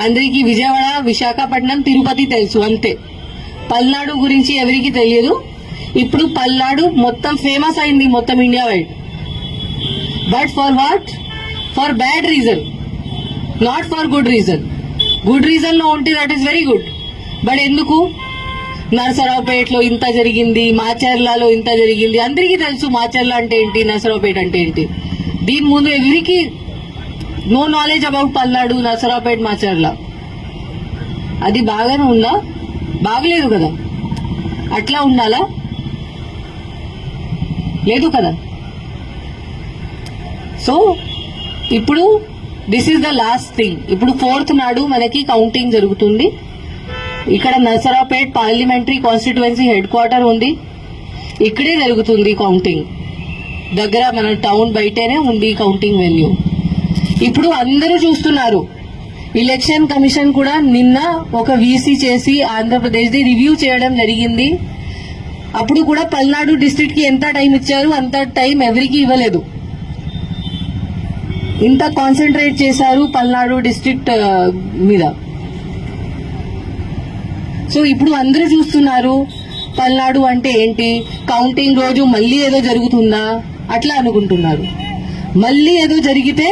అందరికీ విజయవాడ, విశాఖపట్నం, తిరుపతి తెలుసు అంతే. పల్నాడు గురించి ఎవరికి తెలియదు. ఇప్పుడు పల్నాడు మొత్తం ఫేమస్ అయింది మొత్తం India wide. But for what? For bad reason, not for good reason. Good reason లో ఉంటే that is very good. But ఎందుకు? నరసరావుపేటలో ఇంత జరిగింది, మాచర్లలో ఇంత జరిగింది. అందరికీ తెలుసు మాచర్ల అంటే ఏంటి, నరసరావుపేట అంటే ఏంటి. దీని ముందు ఎవరికి no knowledge about Palnadu, Narasaraopet, Macherla. అది బాగానే ఉందా? బాగలేదు కదా. అట్లా ఉండాలా? లేదు కదా. సో ఇప్పుడు this is the last thing. ఇప్పుడు 4th నాడు మనకి కౌంటింగ్ జరుగుతుంది. ఇక్కడ Narasaraopet parliamentary constituency head quarter ఉంది. ఇక్కడే జరుగుతుంది కౌంటింగ్. దగ్గర మన టౌన్ బయటనే ఉంది కౌంటింగ్ వెన్యూ. ఇప్పుడు అందరూ చూస్తున్నారు. ఎలక్షన్ కమిషన్ కూడా నిన్న ఒక వీసీ చేసి ఆంధ్రప్రదేశ్ ది రివ్యూ చేయడం జరిగింది. అప్పుడు కూడా పల్నాడు డిస్ట్రిక్ట్ కి ఎంత టైం ఇచ్చారు, అంత టైం ఎవరికి ఇవ్వలేదు. ఇంత కాన్సన్ట్రేట్ చేశారు పల్నాడు డిస్ట్రిక్ట్ మీద. సో ఇప్పుడు అందరూ చూస్తున్నారు పల్నాడు అంటే ఏంటి, కౌంటింగ్ రోజు మళ్ళీ ఏదో జరుగుతుందా అట్లా అనుకుంటున్నారు. మళ్ళీ ఏదో జరిగితే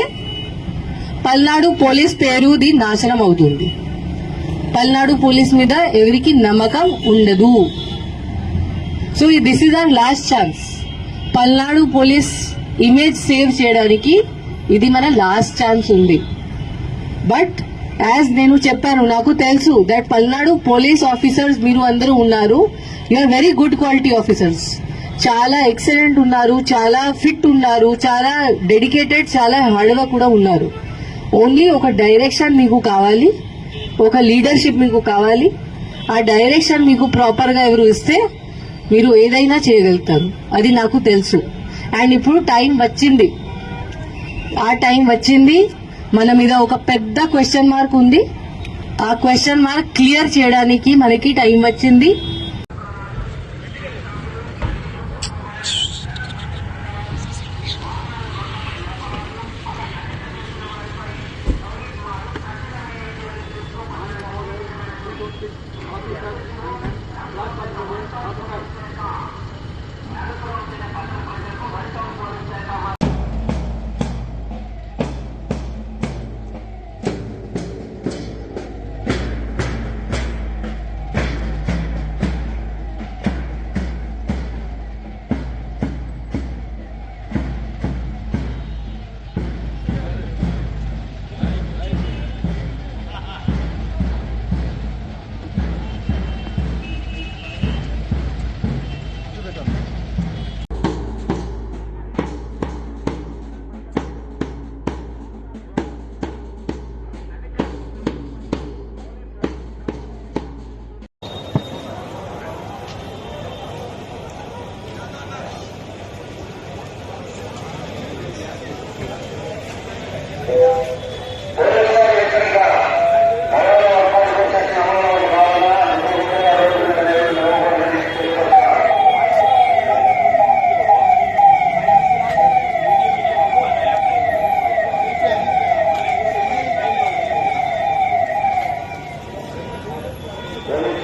పల్నాడు పోలీస్ పేరుది నాశనం అవుతుంది. పల్నాడు పోలీస్ మీద ఎవరికి నమ్మకం ఉండదు. So this is our last chance. Palnadu police image save చేయడానికి ఇది మన లాస్ట్ ఛాన్స్ ఉంది. బట్ యాజ్ నేను చెప్పాను, నాకు తెలుసు దట్ పల్నాడు పోలీస్ ఆఫీసర్స్ మీరు అందరూ ఉన్నారు. You are very good quality officers. చాలా ఎక్సలెంట్ ఉన్నారు, చాలా ఫిట్ ఉన్నారు, చాలా డెడికేటెడ్, చాలా హార్డ్ వర్క్ కూడా ఉన్నారు. ఓన్లీ ఒక డైరెక్షన్ మీకు కావాలి, ఒక లీడర్షిప్ మీకు కావాలి. ఆ డైరెక్షన్ మీకు ప్రాపర్ గా ఎవరు ఇస్తే మీరు ఏదైనా చేయగలుగుతారు. అది నాకు తెలుసు. అండ్ ఇప్పుడు టైం వచ్చింది. ఆ టైం వచ్చింది. మన మీద ఒక పెద్ద క్వశ్చన్ మార్క్ ఉంది. ఆ క్వశ్చన్ మార్క్ క్లియర్ చేయడానికి మనకి టైం వచ్చింది.